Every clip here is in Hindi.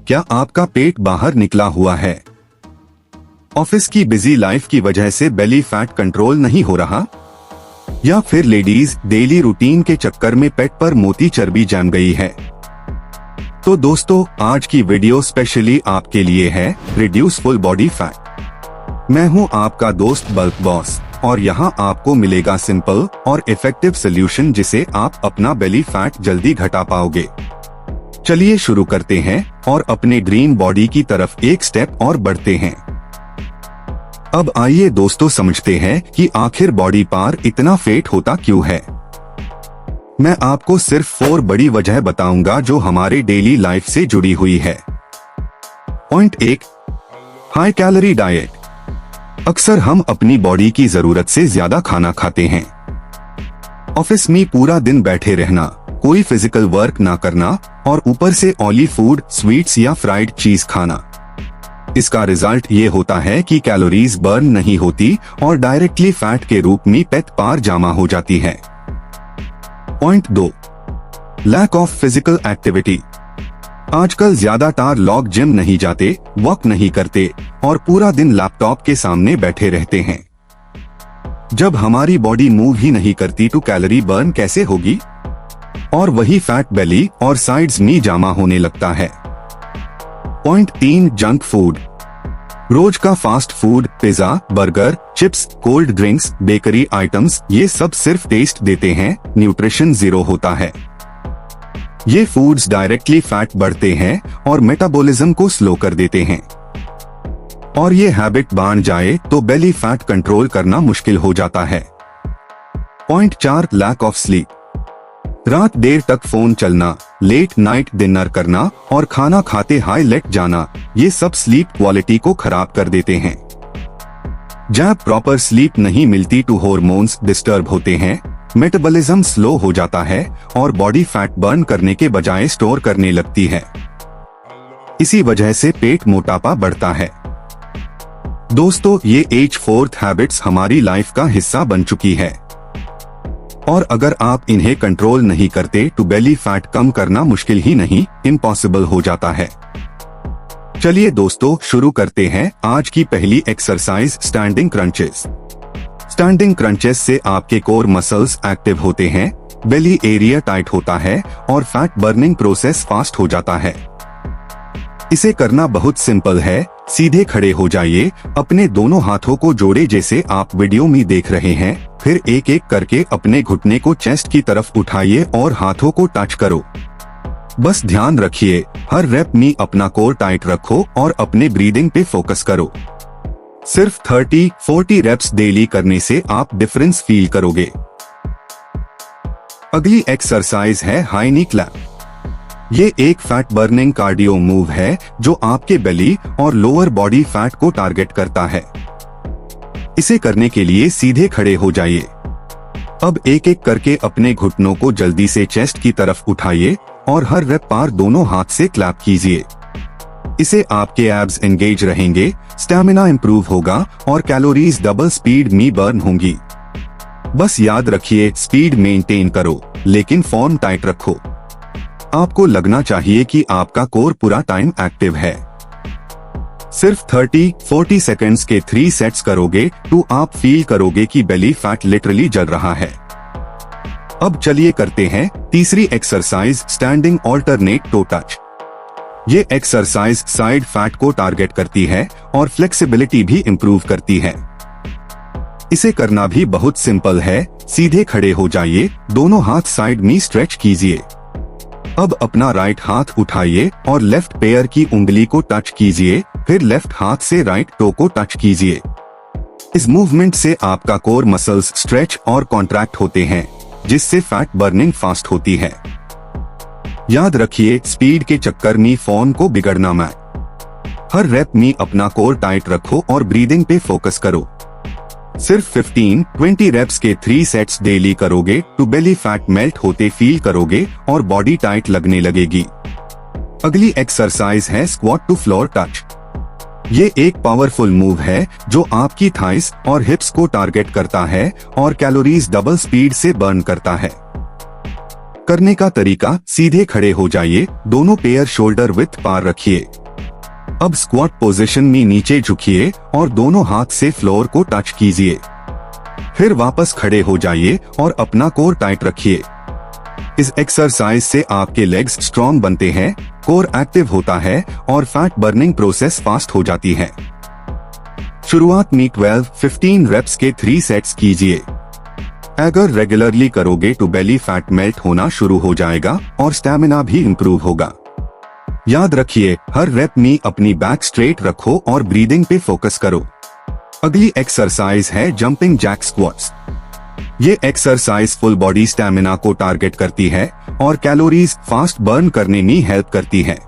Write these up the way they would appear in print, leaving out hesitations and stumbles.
क्या आपका पेट बाहर निकला हुआ है? ऑफिस की बिजी लाइफ की वजह से बेली फैट कंट्रोल नहीं हो रहा? या फिर लेडीज डेली रूटीन के चक्कर में पेट पर मोटी चर्बी जम गई है? तो दोस्तों, आज की वीडियो स्पेशली आपके लिए है, रिड्यूस फुल बॉडी फैट। मैं हूं आपका दोस्त बल्क बॉस और यहां आपको मिलेगा सिंपल और इफेक्टिव सोल्यूशन जिसे आप अपना बेली फैट जल्दी घटा पाओगे। चलिए शुरू करते हैं और अपने ड्रीम बॉडी की तरफ एक स्टेप और बढ़ते हैं। अब आइए दोस्तों समझते हैं कि आखिर बॉडी पर इतना फेट होता क्यों है। मैं आपको सिर्फ 4 बड़ी वजह बताऊंगा जो हमारे डेली लाइफ से जुड़ी हुई है। Point 1, high calorie diet. अक्सर हम अपनी बॉडी की जरूरत से ज्यादा खाना खाते हैं। ऑफिस में पूरा दिन बैठे रहना, कोई फिजिकल वर्क ना करना और ऊपर से ऑयली फूड, स्वीट्स या फ्राइड चीज खाना। इसका रिजल्ट ये होता है कि कैलोरीज बर्न नहीं होती और डायरेक्टली फैट के रूप में पेट पर जमा हो जाती है। Point 2, lack of physical activity. आजकल ज्यादातर लोग जिम नहीं जाते, वॉक नहीं करते और पूरा दिन लैपटॉप के सामने बैठे रहते हैं। जब हमारी बॉडी मूव ही नहीं करती तो कैलोरी बर्न कैसे होगी? और वही फैट बेली और साइड्स में जमा होने लगता है। Point 3, junk food. रोज का fast food, pizza, burger, chips, cold drinks, bakery items, ये सब सिर्फ टेस्ट देते हैं, न्यूट्रिशन जीरो होता है। ये फूड्स डायरेक्टली फैट बढ़ते हैं और मेटाबॉलिज्म को स्लो कर देते हैं। और ये हैबिट बन जाए तो बेली फैट कंट्रोल करना मुश्किल हो जाता है। Point 4, lack of sleep. रात देर तक फोन चलना, लेट नाइट डिनर करना और खाना खाते हाई लेट जाना, ये सब स्लीप क्वालिटी को खराब कर देते हैं। जब प्रॉपर स्लीप नहीं मिलती तो हार्मोन्स डिस्टर्ब होते हैं, मेटाबॉलिज्म स्लो हो जाता है और बॉडी फैट बर्न करने के बजाय स्टोर करने लगती है। इसी वजह से पेट मोटापा बढ़ता है। दोस्तों, ये 4th हैबिट्स हमारी लाइफ का हिस्सा बन चुकी है और अगर आप इन्हें कंट्रोल नहीं करते तो बेली फैट कम करना मुश्किल ही नहीं, इम्पॉसिबल हो जाता है। चलिए दोस्तों, शुरू करते हैं आज की पहली exercise, standing crunches. Standing crunches से आपके कोर मसल्स एक्टिव होते हैं, बेली एरिया टाइट होता है और फैट बर्निंग प्रोसेस फास्ट हो जाता है। इसे करना बहुत सिंपल है। सीधे खड़े हो जाइए, अपने दोनों हाथों को जोड़े जैसे आप वीडियो में देख रहे हैं, फिर एक एक करके अपने घुटने को चेस्ट की तरफ उठाइए और हाथों को टच करो। बस ध्यान रखिए, हर रेप में अपना कोर टाइट रखो और अपने ब्रीदिंग पे फोकस करो। सिर्फ 30-40 रेप्स डेली करने से आप डिफरेंस फील करोगे। अगली एक्सरसाइज है हाई नी क्लैप। ये एक फैट बर्निंग कार्डियो मूव है जो आपके बेली और लोअर बॉडी फैट को टारगेट करता है। इसे करने के लिए सीधे खड़े हो जाइए। अब एक एक करके अपने घुटनों को जल्दी से चेस्ट की तरफ उठाइए और हर रेप पर दोनों हाथ से क्लैप कीजिए। इसे आपके एब्स एंगेज रहेंगे, स्टैमिना इंप्रूव होगा और कैलोरीज डबल स्पीड में बर्न होंगी। बस याद रखिए, स्पीड मेंटेन करो लेकिन फॉर्म टाइट रखो। आपको लगना चाहिए कि आपका कोर पूरा टाइम एक्टिव है। सिर्फ 30-40 सेकंड्स के 3 सेट्स करोगे तो आप फील करोगे कि बेली फैट लिटरली जल रहा है। अब चलिए करते हैं तीसरी exercise, standing alternate to touch. ये एक्सरसाइज साइड फैट को टारगेट करती है और फ्लेक्सिबिलिटी भी इंप्रूव करती है। इसे करना भी बहुत सिंपल है। सीधे खड़े हो जाइए, दोनों हाथ साइड में स्ट्रेच कीजिए। अब अपना राइट हाथ उठाइए और लेफ्ट पैर की उंगली को टच कीजिए, फिर लेफ्ट हाथ से राइट टो को टच कीजिए। इस मूवमेंट से आपका कोर मसल्स स्ट्रेच और कॉन्ट्रैक्ट होते हैं, जिससे फैट बर्निंग फास्ट होती है। याद रखिए, स्पीड के चक्कर में फोन को बिगड़ना मत। हर रेप में अपना कोर टाइट रखो और ब्रीदिंग पे फोकस करो। सिर्फ 15-20 रेप्स के 3 सेट्स डेली करोगे तो बेली फैट मेल्ट होते फील करोगे और बॉडी टाइट लगने लगेगी। अगली एक्सरसाइज है स्क्वाट टू फ्लोर टच। ये एक पावरफुल मूव है जो आपकी थाइस और हिप्स को टारगेट करता है और कैलोरीज डबल स्पीड से बर्न करता है। करने का तरीका, सीधे खड़े हो जाइए, दोनों पैर शोल्डर विड्थ पार रखिए। अब स्क्वाट पोजीशन में नीचे झुकिए और दोनों हाथ से फ्लोर को टच कीजिए। फिर वापस खड़े हो जाइए और अपना कोर टाइट रखिए। इस एक्सरसाइज से आपके लेग्स स्ट्रॉन्ग बनते हैं, कोर एक्टिव होता है और फैट बर्निंग प्रोसेस फास्ट हो जाती है। शुरुआत में 12-15 रेप्स के 3 सेट्स कीजिए। अगर रेगुलरली करोगे तो बेली फैट मेल्ट होना शुरू हो जाएगा और स्टैमिना भी इंप्रूव होगा। याद रखिए, हर रेप में अपनी बैक स्ट्रेट रखो और ब्रीदिंग पे फोकस करो। अगली एक्सरसाइज है जंपिंग जैक स्क्वाट्स। ये एक्सरसाइज फुल बॉडी स्टैमिना को टारगेट करती है और कैलोरीज फास्ट बर्न करने में हेल्प करती है।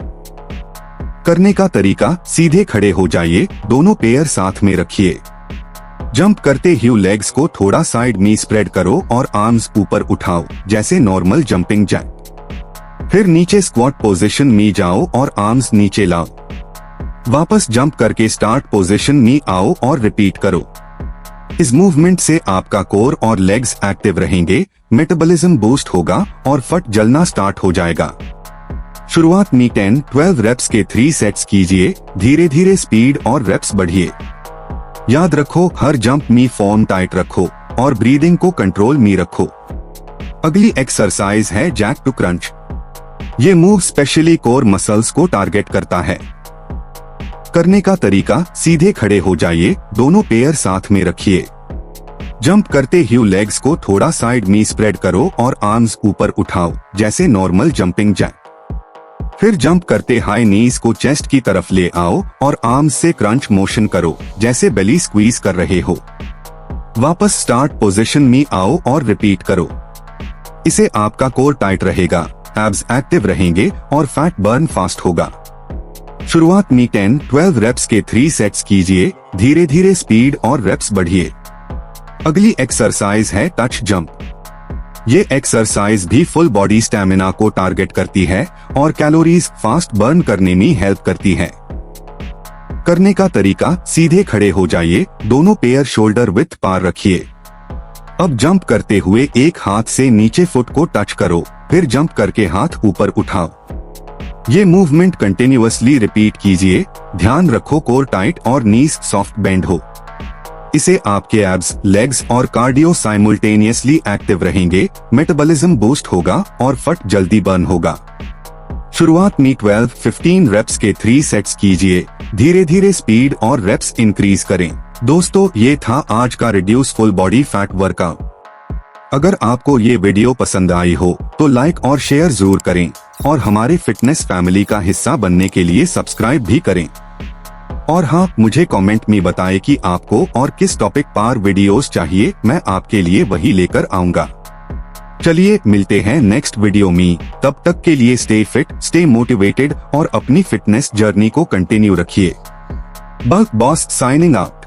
करने का तरीका, सीधे खड़े हो जाइए, दोनों पैर साथ में रखिए। जंप करते ही लेग्स को थोड़ा साइड में स्प्रेड करो और आर्म्स ऊपर उठाओ, जैसे नॉर्मल जंपिंग जैक। फिर नीचे स्क्वाट पोजीशन में जाओ और आर्म्स नीचे लाओ। वापस जंप करके स्टार्ट पोजीशन में आओ और रिपीट करो। इस मूवमेंट से आपका कोर और लेग्स एक्टिव रहेंगे, मेटाबॉलिज्म बूस्ट होगा और फट जलना स्टार्ट हो जाएगा। शुरुआत में 10-12 रेप्स के 3 सेट्स कीजिए, धीरे धीरे स्पीड और रेप्स बढ़िए। याद रखो, हर जंप में फॉर्म टाइट रखो और ब्रीदिंग को कंट्रोल में रखो। अगली एक्सरसाइज है जैक टू क्रंच। ये मूव स्पेशली कोर मसल्स को टारगेट करता है। करने का तरीका, सीधे खड़े हो जाइए, दोनों पैर साथ में रखिए। जंप करते ही लेग्स को थोड़ा साइड में स्प्रेड करो और आर्म्स ऊपर उठाओ, जैसे नॉर्मल जंपिंग जैक। फिर जंप करते हाई नीज को चेस्ट की तरफ ले आओ और आर्म्स से क्रंच मोशन करो, जैसे बेली स्क्वीज कर रहे हो। वापस स्टार्ट पोजीशन में आओ और रिपीट करो। इसे आपका कोर टाइट रहेगा, एब्स एक्टिव रहेंगे और फैट बर्न फास्ट होगा। शुरुआत में 10-12 रेप्स के 3 सेट्स कीजिए, धीरे धीरे स्पीड और रेप्स बढ़िए। अगली एक्सरसाइज है टच जंप। ये एक्सरसाइज भी फुल बॉडी स्टैमिना को टारगेट करती है और कैलोरीज फास्ट बर्न करने में हेल्प करती है। करने का तरीका, सीधे खड़े हो जाइए, दोनों पैर शोल्डर विड्थ पार रखिए। अब जंप करते हुए एक हाथ से नीचे फुट को टच करो, फिर जंप करके हाथ ऊपर उठाओ। ये मूवमेंट कंटिन्यूअसली रिपीट कीजिए। ध्यान रखो, कोर टाइट और नीज सॉफ्ट बेंड हो। इसे आपके एब्स, लेग्स और कार्डियो साइमल्टेनियसली एक्टिव रहेंगे, मेटाबॉलिज्म बूस्ट होगा और फट जल्दी बर्न होगा। शुरुआत में 12-15 रेप्स के 3 सेट्स कीजिए, धीरे धीरे स्पीड और रेप्स इंक्रीज करें। दोस्तों, ये था आज का reduce full body fat workout. अगर आपको ये वीडियो पसंद आई हो तो लाइक और शेयर जरूर करें और हमारे फिटनेस फैमिली का हिस्सा बनने के लिए सब्सक्राइब भी करें। और हाँ, मुझे कमेंट में बताएं कि आपको और किस टॉपिक पर वीडियोस चाहिए, मैं आपके लिए वही लेकर आऊंगा। चलिए मिलते हैं नेक्स्ट वीडियो में। तब तक के लिए स्टे फिट, स्टे मोटिवेटेड और अपनी फिटनेस जर्नी को कंटिन्यू रखिए। Bulk boss signing out.